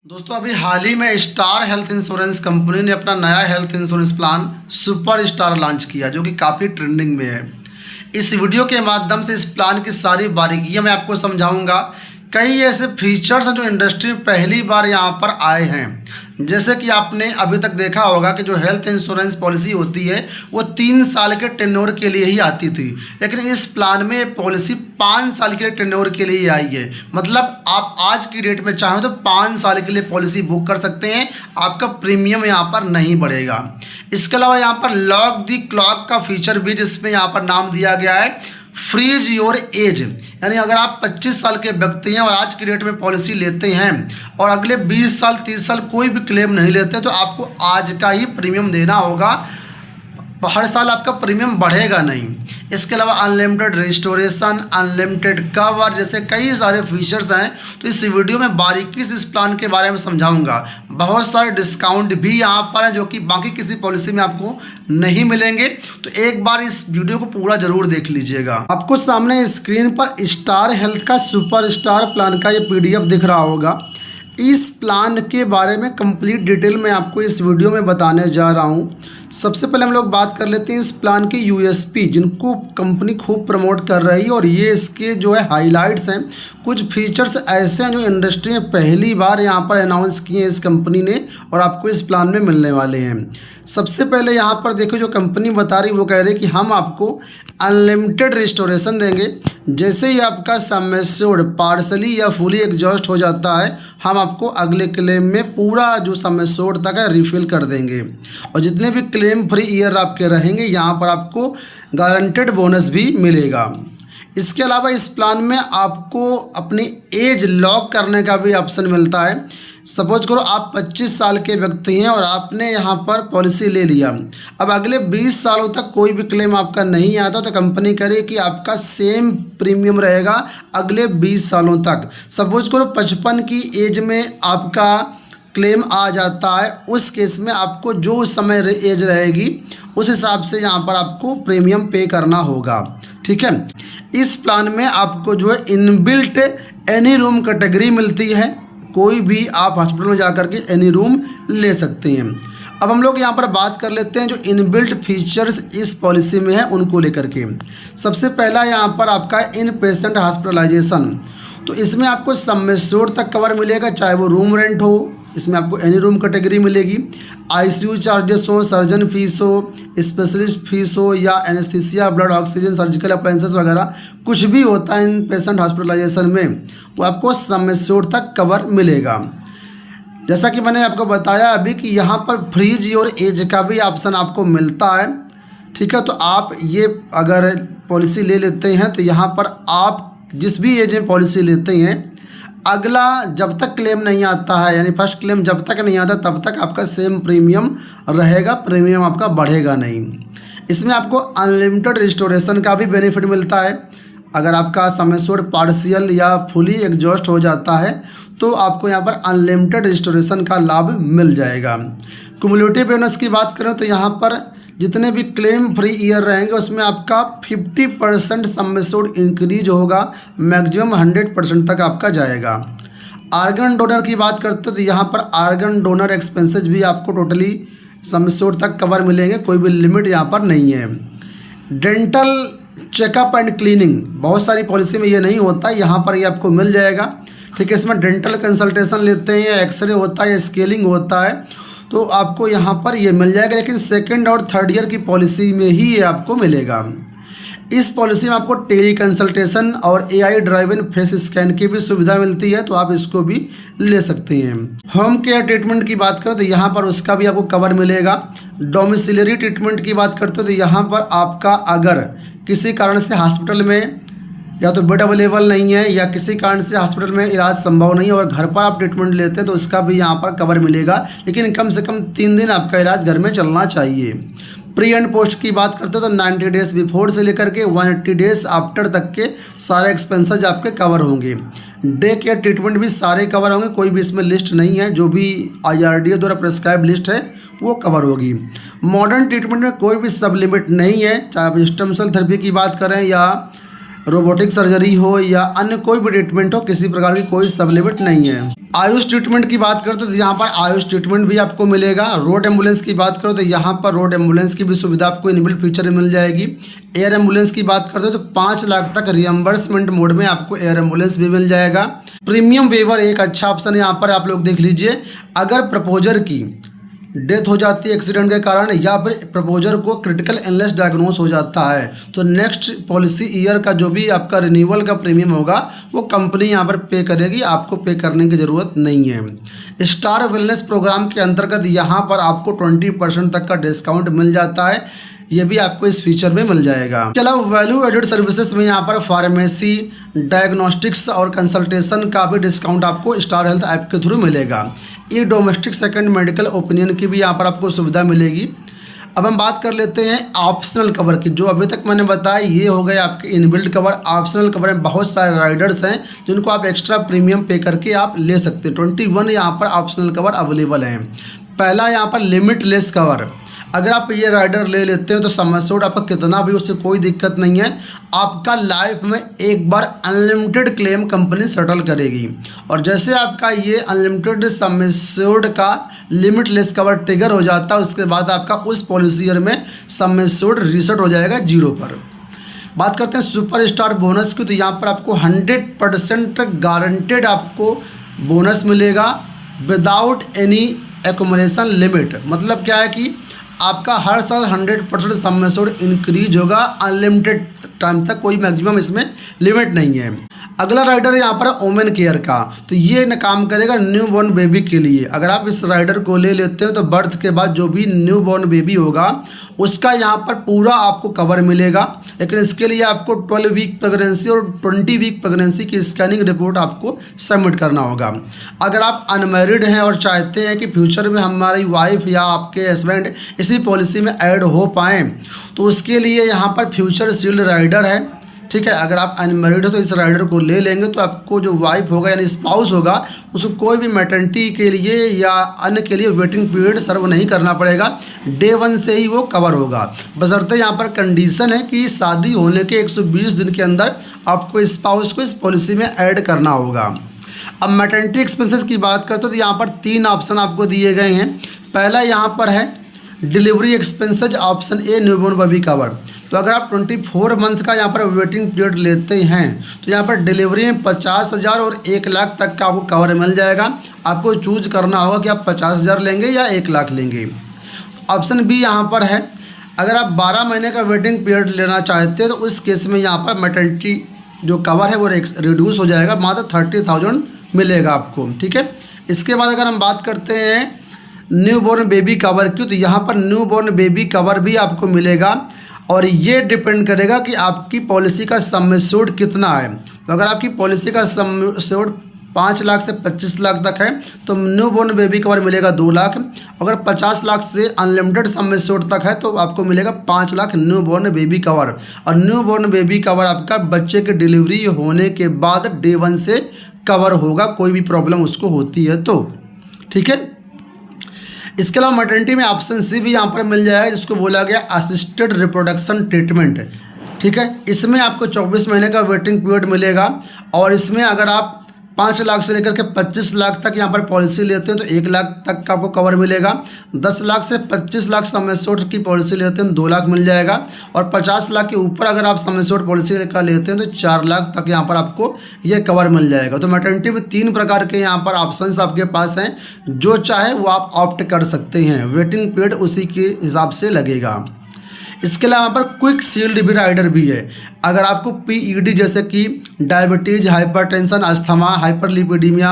दोस्तों अभी हाल ही में स्टार हेल्थ इंश्योरेंस कंपनी ने अपना नया health insurance plan super star launch किया जो कि काफ़ी ट्रेंडिंग में है। इस वीडियो के माध्यम से इस प्लान की सारी बारीकियां मैं आपको समझाऊंगा। कई ऐसे फीचर्स हैं जो इंडस्ट्री में पहली बार यहां पर आए हैं। जैसे कि आपने अभी तक देखा होगा कि जो हेल्थ इंश्योरेंस पॉलिसी होती है वो 3 साल के टेन्योर के लिए ही आती थी, लेकिन इस प्लान में पॉलिसी 5 साल के टेन्योर के लिए आई है। मतलब आप आज की डेट में चाहें तो 5 साल के लिए पॉलिसी बुक कर सकते हैं, आपका प्रीमियम यहाँ पर नहीं बढ़ेगा। इसके अलावा यहाँ पर लॉक दी क्लॉक का फीचर भी, जिसमें यहाँ पर नाम दिया गया है फ्रीज योर एज, यानी अगर आप 25 साल के व्यक्ति हैं और आज की डेट में पॉलिसी लेते हैं और अगले 20 साल 30 साल कोई भी क्लेम नहीं लेते तो आपको आज का ही प्रीमियम देना होगा, हर साल आपका प्रीमियम बढ़ेगा नहीं। इसके अलावा अनलिमिटेड रिस्टोरेशन, अनलिमिटेड कवर जैसे कई सारे फीचर्स हैं। तो इस वीडियो में बारीकी से इस प्लान के बारे में समझाऊंगा। बहुत सारे डिस्काउंट भी यहाँ पर हैं जो कि बाकी किसी पॉलिसी में आपको नहीं मिलेंगे। तो एक बार इस वीडियो को पूरा जरूर देख लीजिएगा। आपको सामने स्क्रीन पर स्टार हेल्थ का सुपर स्टार प्लान का ये PDF दिख रहा होगा। इस प्लान के बारे में कंप्लीट डिटेल में आपको इस वीडियो में बताने जा रहा हूँ। सबसे पहले हम लोग बात कर लेते हैं इस प्लान की USP, जिनको कंपनी खूब प्रमोट कर रही है, और ये इसके जो है हाइलाइट्स हैं। कुछ फीचर्स ऐसे हैं जो इंडस्ट्री में पहली बार यहाँ पर अनाउंस किए हैं इस कंपनी ने और आपको इस प्लान में मिलने वाले हैं। सबसे पहले यहाँ पर देखो, जो कंपनी बता रही वो कह रही है कि हम आपको अनलिमिटेड रिस्टोरेशन देंगे। जैसे ही आपका सम एश्योर्ड पार्सली या फुली एग्जॉस्ट हो जाता है, हम आपको अगले क्लेम में पूरा जो सम एश्योर्ड तक है रिफिल कर देंगे, और जितने भी क्लेम फ्री ईयर आपके रहेंगे यहाँ पर आपको गारंटेड बोनस भी मिलेगा। इसके अलावा इस प्लान में आपको अपनी एज लॉक करने का भी ऑप्शन मिलता है। सपोज करो आप 25 साल के व्यक्ति हैं और आपने यहाँ पर पॉलिसी ले लिया, अब अगले 20 सालों तक कोई भी क्लेम आपका नहीं आता तो कंपनी करे कि आपका सेम प्रीमियम रहेगा अगले 20 सालों तक। सपोज करो 55 की एज में आपका क्लेम आ जाता है, उस केस में आपको जो समय एज रहेगी उस हिसाब से यहाँ पर आपको प्रीमियम पे करना होगा। ठीक है, इस प्लान में आपको जो है इनबिल्ट एनी रूम कैटेगरी मिलती है। कोई भी आप हॉस्पिटल में जाकर के एनी रूम ले सकते हैं। अब हम लोग यहाँ पर बात कर लेते हैं जो इनबिल्ट फीचर्स इस पॉलिसी में है उनको लेकर के। सबसे पहला यहाँ पर आपका इन पेशेंट हॉस्पिटलाइजेशन, तो इसमें आपको सम एश्योर्ड तक कवर मिलेगा, चाहे वो रूम रेंट हो, इसमें आपको एनी रूम कैटेगरी मिलेगी। ICU चार्जेस हो, सर्जन फीस हो, स्पेशलिस्ट फीस हो, या anaesthesia, blood oxygen, surgical appliances वगैरह कुछ भी होता है इन पेशेंट हॉस्पिटलाइजेशन में, वो आपको सम एश्योर्ड तक कवर मिलेगा। जैसा कि मैंने आपको बताया अभी कि यहाँ पर फ्रीज योर एज का भी ऑप्शन आपको मिलता है। ठीक है, तो आप ये अगर पॉलिसी ले लेते हैं तो यहाँ पर आप जिस भी एज में पॉलिसी लेते हैं, अगला जब तक क्लेम नहीं आता है, यानी फर्स्ट क्लेम जब तक नहीं आता तब तक आपका सेम प्रीमियम रहेगा, प्रीमियम आपका बढ़ेगा नहीं। इसमें आपको अनलिमिटेड रिस्टोरेशन का भी बेनिफिट मिलता है। अगर आपका सम एश्योर्ड पार्शियल या फुली एग्जॉस्ट हो जाता है तो आपको यहाँ पर अनलिमिटेड रिस्टोरेशन का लाभ मिल जाएगा। क्युमुलेटिव बोनस की बात करें तो यहाँ पर जितने भी क्लेम फ्री ईयर रहेंगे उसमें आपका 50% सम एश्योर्ड इंक्रीज होगा, मैक्सिमम 100% तक आपका जाएगा। आर्गन डोनर की बात करते तो यहाँ पर आर्गन डोनर एक्सपेंसेस भी आपको टोटली सम एश्योर्ड तक कवर मिलेंगे, कोई भी लिमिट यहाँ पर नहीं है। डेंटल चेकअप एंड क्लीनिंग बहुत सारी पॉलिसी में ये नहीं होता, यहाँ पर ये आपको मिल जाएगा। ठीक है, इसमें डेंटल कंसल्टेशन लेते हैं या एक्सरे होता है या स्केलिंग होता है तो आपको यहाँ पर ये मिल जाएगा, लेकिन सेकंड और थर्ड ईयर की पॉलिसी में ही ये आपको मिलेगा। इस पॉलिसी में आपको टेली कंसल्टेशन और AI ड्राइवन फेस स्कैन की भी सुविधा मिलती है, तो आप इसको भी ले सकते हैं। होम केयर ट्रीटमेंट की बात करें तो यहाँ पर उसका भी आपको कवर मिलेगा। डोमिसिलरी ट्रीटमेंट की बात करते हो तो यहाँ पर आपका अगर किसी कारण से हॉस्पिटल में या तो बेड अवेलेबल नहीं है या किसी कारण से हॉस्पिटल में इलाज संभव नहीं है और घर पर आप ट्रीटमेंट लेते हैं तो उसका भी यहाँ पर कवर मिलेगा, लेकिन कम से कम 3 दिन आपका इलाज घर में चलना चाहिए। प्री एंड पोस्ट की बात करते हो तो 90 डेज बिफोर से लेकर के 180 डेज आफ्टर तक के सारे एक्सपेंसेस आपके कवर होंगे। डे केयर ट्रीटमेंट भी सारे कवर होंगे, कोई भी इसमें लिस्ट नहीं है, जो भी IRDA द्वारा प्रेस्क्राइब लिस्ट है वो कवर होगी। मॉडर्न ट्रीटमेंट में कोई भी सब लिमिट नहीं है, चाहे आप स्टेम सेल थेरेपी की बात करें या रोबोटिक सर्जरी हो या अन्य कोई भी ट्रीटमेंट हो, किसी प्रकार की कोई सब लिमिट नहीं है। आयुष ट्रीटमेंट की बात करते तो यहाँ पर आयुष ट्रीटमेंट भी आपको मिलेगा। रोड एम्बुलेंस की बात करो तो यहाँ पर रोड एम्बुलेंस की भी सुविधा आपको इनबिल्ट फीचर में मिल जाएगी। एयर एम्बुलेंस की बात करते हो तो 5 लाख तक रियम्बर्समेंट मोड में आपको एयर एम्बुलेंस भी मिल जाएगा। प्रीमियम वेवर एक अच्छा ऑप्शन है, यहाँ पर आप लोग देख लीजिए। अगर प्रपोजर की डेथ हो जाती है एक्सीडेंट के कारण या फिर प्रपोजर को क्रिटिकल इलनेस डायग्नोस हो जाता है तो नेक्स्ट पॉलिसी ईयर का जो भी आपका रिन्यूअल का प्रीमियम होगा वो कंपनी यहाँ पर पे करेगी, आपको पे करने की ज़रूरत नहीं है। स्टार वेलनेस प्रोग्राम के अंतर्गत यहाँ पर आपको 20% तक का डिस्काउंट मिल जाता है, ये भी आपको इस फीचर में मिल जाएगा। इसके अलावा वैल्यू एडेड सर्विसेज में यहाँ पर फार्मेसी, डायग्नोस्टिक्स और कंसल्टेशन का भी डिस्काउंट आपको स्टार हेल्थ ऐप के थ्रू मिलेगा। ई डोमेस्टिक सेकंड मेडिकल ओपिनियन की भी यहाँ पर आपको सुविधा मिलेगी। अब हम बात कर लेते हैं ऑप्शनल कवर की। जो अभी तक मैंने बताया ये हो गए आपके इनबिल्ट कवर। ऑप्शनल कवर में बहुत सारे राइडर्स हैं जिनको आप एक्स्ट्रा प्रीमियम पे करके आप ले सकते हैं। 21 यहाँ पर ऑप्शनल कवर अवेलेबल हैं। पहला यहाँ पर लिमिटलेस कवर, अगर आप ये राइडर ले लेते हो तो सम एश्योर्ड आपका कितना भी, उससे कोई दिक्कत नहीं है। आपका लाइफ में एक बार अनलिमिटेड क्लेम कंपनी सेटल करेगी और जैसे आपका ये अनलिमिटेड सम एश्योर्ड का लिमिटलेस कवर ट्रिगर हो जाता है उसके बाद आपका उस पॉलिसी ईयर में सम एश्योर्ड रीसेट हो जाएगा 0 पर। बात करते हैं सुपर स्टार बोनस की, तो यहाँ पर आपको 100% गारंटेड आपको बोनस मिलेगा विदाउट एनी एक्यूमुलेशन लिमिट। मतलब क्या है कि आपका हर साल 100% सम एश्योर्ड इंक्रीज होगा अनलिमिटेड टाइम तक, कोई मैक्सिमम इसमें लिमिट नहीं है। अगला राइडर है यहाँ पर वोमेन केयर का, तो ये न काम करेगा न्यू बॉर्न बेबी के लिए। अगर आप इस राइडर को ले लेते हो तो बर्थ के बाद जो भी न्यू बॉर्न बेबी होगा उसका यहाँ पर पूरा आपको कवर मिलेगा, लेकिन इसके लिए आपको 12 वीक प्रेगनेंसी और 20 वीक प्रेगनेंसी की स्कैनिंग रिपोर्ट आपको सबमिट करना होगा। अगर आप अनमैरिड हैं और चाहते हैं कि फ्यूचर में हमारी वाइफ या आपके हस्बैंड इसी पॉलिसी में ऐड हो पाएँ तो उसके लिए यहाँ पर फ्यूचर शील्ड राइडर है, ठीक है। अगर आप अनमैरिड हो तो इस राइडर को ले लेंगे तो आपको जो वाइफ होगा यानी स्पाउस होगा उसको कोई भी मैटर्निटी के लिए या अन्य के लिए वेटिंग पीरियड सर्व नहीं करना पड़ेगा, डे 1 से ही वो कवर होगा। बशर्ते यहाँ पर कंडीशन है कि शादी होने के 120 दिन के अंदर आपको स्पाउस को इस पॉलिसी में ऐड करना होगा। अब मैटर्निटी एक्सपेंसेस की बात करते हो तो यहाँ पर 3 ऑप्शन आपको दिए गए हैं। पहला यहाँ पर है delivery expenses, option A newborn baby cover. तो अगर आप 24 मंथ का यहाँ पर वेटिंग पीरियड लेते हैं तो यहाँ पर डिलीवरी में 50,000 और 1 लाख तक का आपको कवर मिल जाएगा। आपको चूज करना होगा कि आप 50,000 लेंगे या 1 लाख लेंगे। ऑप्शन बी यहाँ पर है, अगर आप 12 महीने का वेटिंग पीरियड लेना चाहते हैं तो उस केस में यहाँ पर मैटर्निटी जो कवर है वो रिड्यूस हो जाएगा, मात्र 30,000 मिलेगा आपको, ठीक है। इसके बाद अगर हम बात करते हैं न्यू बॉर्न बेबी कवर की, तो यहाँ पर न्यू बॉर्न बेबी कवर भी आपको मिलेगा और ये डिपेंड करेगा कि आपकी पॉलिसी का सम एश्योर्ड कितना है। तो अगर आपकी पॉलिसी का सम एश्योर्ड 5 लाख से 25 लाख तक है तो न्यू बॉर्न बेबी कवर मिलेगा 2 लाख। अगर 50 लाख से अनलिमिटेड सम एश्योर्ड तक है तो आपको मिलेगा 5 lakh new born baby cover. और न्यू बॉर्न बेबी कवर आपका बच्चे की डिलीवरी होने के बाद डे 1 से कवर होगा, कोई भी प्रॉब्लम उसको होती है तो, ठीक है। इसके अलावा मैटर्निटी में ऑप्शन सी भी यहाँ पर मिल जाएगा जिसको बोला गया असिस्टेड रिप्रोडक्शन ट्रीटमेंट, ठीक है। इसमें आपको 24 महीने का वेटिंग पीरियड मिलेगा और इसमें अगर आप 5 लाख से लेकर के 25 लाख तक यहाँ पर पॉलिसी लेते हैं तो 1 लाख तक का आपको कवर मिलेगा। 10 लाख से 25 लाख सम एश्योर्ड की पॉलिसी लेते हैं 2 लाख मिल जाएगा और 50 लाख के ऊपर अगर आप सम एश्योर्ड पॉलिसी का लेते हैं तो 4 लाख तक यहाँ पर आपको ये कवर मिल जाएगा। तो मैटर्निटी में 3 प्रकार के यहाँ पर ऑप्शंस आपके पास हैं, जो चाहे वो आप ऑप्ट कर सकते हैं, वेटिंग पीरियड उसी के हिसाब से लगेगा। इसके अलावा यहाँ पर क्विक शील्ड भी राइडर भी है। अगर आपको पीईडी जैसे कि डायबिटीज़, हाइपरटेंशन, अस्थमा, हाइपरलिपिडीमिया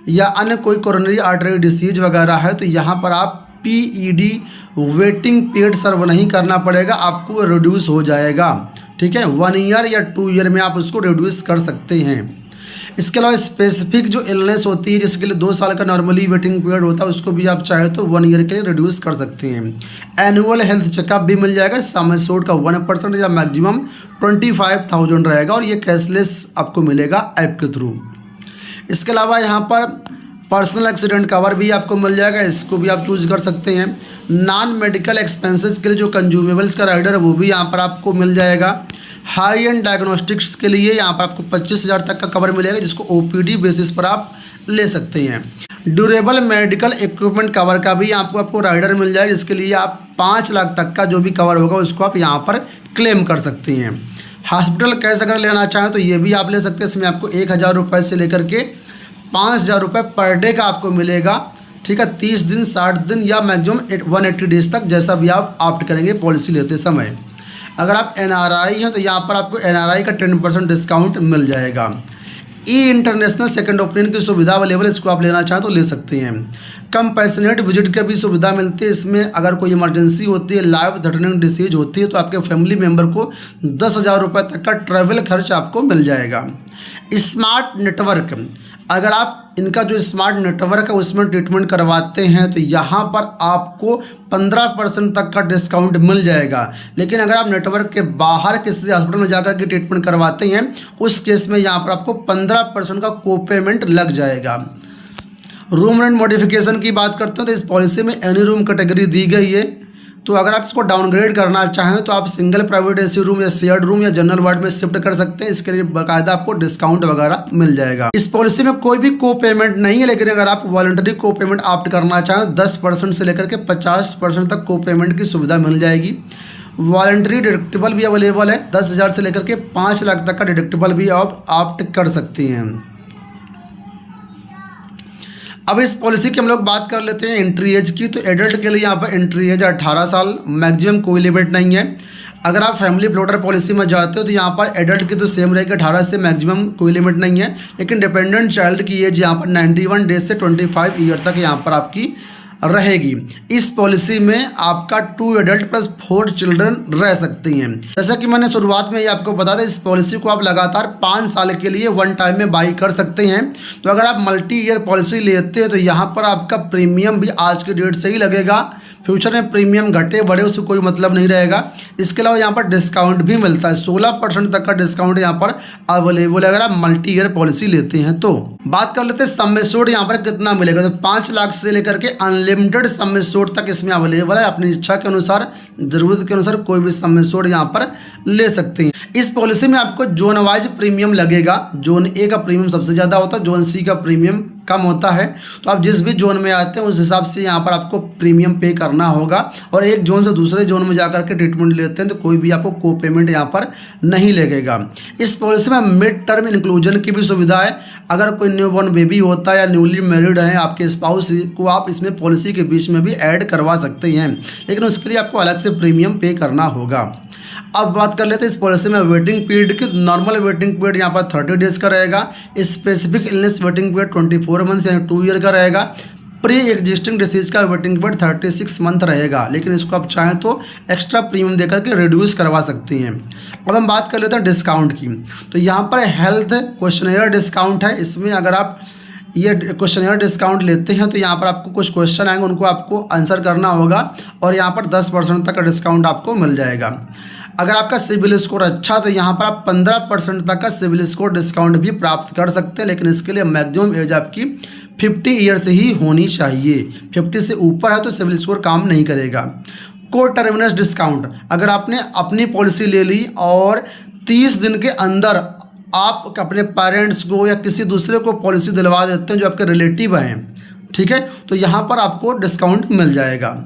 या अन्य कोई कोरोनरी आर्टरी डिसीज वगैरह है तो यहाँ पर आप पीईडी वेटिंग पीरियड सर्व नहीं करना पड़ेगा, आपको रिड्यूस हो जाएगा, ठीक है। 1 ईयर या 2 ईयर में आप उसको रिड्यूस कर सकते हैं। इसके अलावा स्पेसिफिक जो इलनेस होती है जिसके लिए 2 साल का नॉर्मली वेटिंग पीरियड होता है उसको भी आप चाहे तो 1 ईयर के लिए रिड्यूस कर सकते हैं। एनुअल हेल्थ चेकअप भी मिल जाएगा, सम एश्योर्ड का 1% या मैक्सिमम 25,000 रहेगा और ये कैशलेस आपको मिलेगा ऐप के थ्रू। इसके अलावा यहाँ पर पर्सनल एक्सीडेंट कवर भी आपको मिल जाएगा, इसको भी आप चूज कर सकते हैं। नॉन मेडिकल एक्सपेंसेस के लिए जो कंज्यूमेबल्स का राइडर है वो भी यहाँ पर आपको मिल जाएगा। हाई एंड डायग्नोस्टिक्स के लिए यहाँ पर आपको 25,000 तक का कवर मिलेगा, जिसको ओपीडी बेसिस पर आप ले सकते हैं। ड्यूरेबल मेडिकल इक्विपमेंट कवर का भी आपको राइडर मिल जाएगा, जिसके लिए आप 5 लाख तक का जो भी कवर होगा उसको आप यहाँ पर क्लेम कर सकते हैं। हॉस्पिटल कैश अगर लेना चाहें तो ये भी आप ले सकते हैं। इसमें आपको 1,000 रुपये से लेकर के 5,000 रुपये पर डे का आपको मिलेगा, ठीक है। 30 दिन, 60 दिन या मैक्सिमम 180 डेज तक, जैसा भी आप ऑप्ट करेंगे पॉलिसी लेते समय। अगर आप एनआरआई हैं तो यहाँ पर आपको एनआरआई का 10% डिस्काउंट मिल जाएगा। ई इंटरनेशनल सेकंड ओपिनियन की सुविधा अवेलेबल, इसको आप लेना चाहें तो ले सकते हैं। कंपैशनेट विजिट की भी सुविधा मिलती है। इसमें अगर कोई इमरजेंसी होती है, लाइफ थ्रेटनिंग डिसीज होती है, तो आपके फैमिली मेम्बर को 10,000 रुपये तक का ट्रैवल खर्च आपको मिल जाएगा। स्मार्ट नेटवर्क, अगर आप इनका जो स्मार्ट नेटवर्क है उसमें ट्रीटमेंट करवाते हैं तो यहाँ पर आपको 15% तक का डिस्काउंट मिल जाएगा। लेकिन अगर आप नेटवर्क के बाहर किसी हॉस्पिटल में जाकर के ट्रीटमेंट करवाते हैं, उस केस में यहाँ पर आपको 15% का को पेमेंट लग जाएगा। रूम रेंट मॉडिफिकेशन की बात करते हैं तो इस पॉलिसी में एनी रूम कैटेगरी दी गई है। तो अगर आप इसको डाउनग्रेड करना चाहें तो आप सिंगल प्राइवेट एसी रूम या शेयर्ड रूम या जनरल वार्ड में शिफ्ट कर सकते हैं। इसके लिए बाकायदा आपको डिस्काउंट वगैरह मिल जाएगा। इस पॉलिसी में कोई भी को पेमेंट नहीं है, लेकिन अगर आप वॉलंटरी को पेमेंट ऑप्ट करना चाहें 10% से लेकर के 50% तक को पेमेंट की सुविधा मिल जाएगी। वॉलंटरी डिडक्टिबल भी अवेलेबल है। 10,000 से लेकर के 5 लाख तक का डिडक्टिबल भी आप ऑप्ट कर सकते हैं। अब इस पॉलिसी की हम लोग बात कर लेते हैं एंट्री एज की। तो एडल्ट के लिए यहाँ पर एंट्री एज 18 साल, मैक्सिमम कोई लिमिट नहीं है। अगर आप फैमिली फ्लोटर पॉलिसी में जाते हो तो यहाँ पर एडल्ट की तो सेम रहेगी 18 से, मैक्सिमम कोई लिमिट नहीं है। लेकिन डिपेंडेंट चाइल्ड की एज यहाँ पर 91 डेज से 25 ईयर तक यहाँ पर आपकी रहेगी। इस पॉलिसी में आपका 2 एडल्ट प्लस 4 चिल्ड्रन रह सकती हैं। जैसा कि मैंने शुरुआत में ही आपको बता दें, इस पॉलिसी को आप लगातार 5 साल के लिए वन टाइम में बाई कर सकते हैं। तो अगर आप मल्टी ईयर पॉलिसी लेते हैं तो यहाँ पर आपका प्रीमियम भी आज के डेट से ही लगेगा। फ्यूचर में प्रीमियम घटे बढ़े उससे कोई मतलब नहीं रहेगा। इसके अलावा यहाँ पर डिस्काउंट भी मिलता है, 16% तक का डिस्काउंट यहाँ पर अवेलेबल है अगर आप मल्टी ईयर पॉलिसी लेते हैं। तो बात कर लेते हैं सम एश्योर्ड यहाँ पर कितना मिलेगा। तो 5 लाख से लेकर के अनलिमिटेड सम एश्योर्ड तक इसमें अवेलेबल है। अपनी इच्छा के अनुसार, जरूरत के अनुसार कोई भी सम एश्योर्ड यहाँ पर ले सकते हैं। इस पॉलिसी में आपको जोन वाइज प्रीमियम लगेगा। जोन ए का प्रीमियम सबसे ज़्यादा होता है, जोन सी का प्रीमियम कम होता है। तो आप जिस भी जोन में आते हैं उस हिसाब से यहाँ पर आपको प्रीमियम पे करना होगा। और एक जोन से दूसरे जोन में जाकर के ट्रीटमेंट लेते हैं तो कोई भी आपको को पेमेंट यहाँ पर नहीं लगेगा। इस पॉलिसी में मिड टर्म इंक्लूजन की भी सुविधा है। अगर कोई न्यूबॉर्न बेबी होता है या न्यूली मैरिड है आपके स्पाउस को, आप इसमें पॉलिसी के बीच में भी ऐड करवा सकते हैं, लेकिन उसके लिए आपको अलग से प्रीमियम पे करना होगा। अब बात कर लेते हैं इस पॉलिसी में वेटिंग पीरियड की। नॉर्मल वेटिंग पीरियड यहाँ पर 30 डेज का रहेगा। Specific illness waiting period 24 months यानी 2 ईयर का रहेगा। प्री एग्जिस्टिंग डिसीज का वेटिंग पीरियड 36 मंथ रहेगा, लेकिन इसको आप चाहें तो एक्स्ट्रा प्रीमियम देकर के रिड्यूस करवा सकते हैं। अब हम बात कर लेते हैं डिस्काउंट की। तो यहाँ पर हेल्थ क्वेश्चनेयर डिस्काउंट है। इसमें अगर आप ये क्वेश्चनेयर डिस्काउंट लेते हैं तो यहाँ पर आपको कुछ क्वेश्चन आएंगे, उनको आपको आंसर करना होगा और यहाँ पर 10% तक का डिस्काउंट आपको मिल जाएगा। अगर आपका सिविल स्कोर अच्छा तो यहाँ पर आप 15% तक का सिविल स्कोर डिस्काउंट भी प्राप्त कर सकते हैं, लेकिन इसके लिए मैक्सिमम एज आपकी 50 ईयर से ही होनी चाहिए। 50 से ऊपर है तो सिविल स्कोर काम नहीं करेगा। को टर्मिनस डिस्काउंट, अगर आपने अपनी पॉलिसी ले ली और 30 दिन के अंदर आप अपने पेरेंट्स को या किसी दूसरे को पॉलिसी दिलवा देते हैं जो आपके रिलेटिव हैं, ठीक है, तो यहाँ पर आपको डिस्काउंट मिल जाएगा।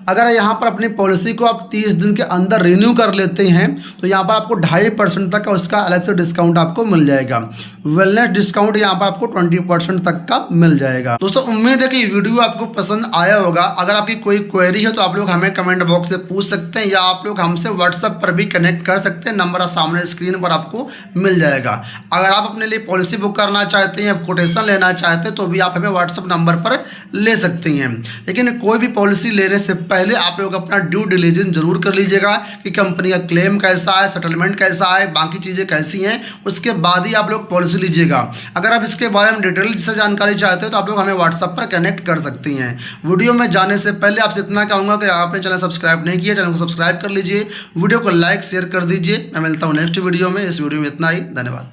अगर यहाँ पर अपनी पॉलिसी को आप 30 दिन के अंदर रिन्यू कर लेते हैं तो यहाँ पर आपको 2.5% तक का उसका अलग से डिस्काउंट आपको मिल जाएगा। वेलनेस डिस्काउंट यहाँ पर आपको 20% तक का मिल जाएगा। दोस्तों उम्मीद है कि वीडियो आपको पसंद आया होगा। अगर आपकी कोई क्वेरी है तो आप लोग हमें कमेंट बॉक्स से पूछ सकते हैं या आप लोग हमसे व्हाट्सएप पर भी कनेक्ट कर सकते हैं। नंबर सामने स्क्रीन पर आपको मिल जाएगा। अगर आप अपने लिए पॉलिसी बुक करना चाहते हैं या कोटेशन लेना चाहते हैं तो भी आप हमें व्हाट्सएप नंबर पर ले सकते हैं। लेकिन कोई भी पॉलिसी लेने से पहले आप लोग अपना ड्यू डिलीजेंस जरूर कर लीजिएगा कि कंपनी का क्लेम कैसा है, सेटलमेंट कैसा है, बाकी चीज़ें कैसी हैं, उसके बाद ही आप लोग पॉलिसी लीजिएगा। अगर आप इसके बारे में डिटेल से जानकारी चाहते हो तो आप लोग हमें व्हाट्सएप पर कनेक्ट कर सकती हैं। वीडियो में जाने से पहले आपसे इतना कहूँगा कि आपने चैनल सब्सक्राइब नहीं किया, चैनल को सब्सक्राइब कर लीजिए, वीडियो को लाइक शेयर कर दीजिए। मैं मिलता हूँ नेक्स्ट वीडियो में। इस वीडियो में इतना ही, धन्यवाद।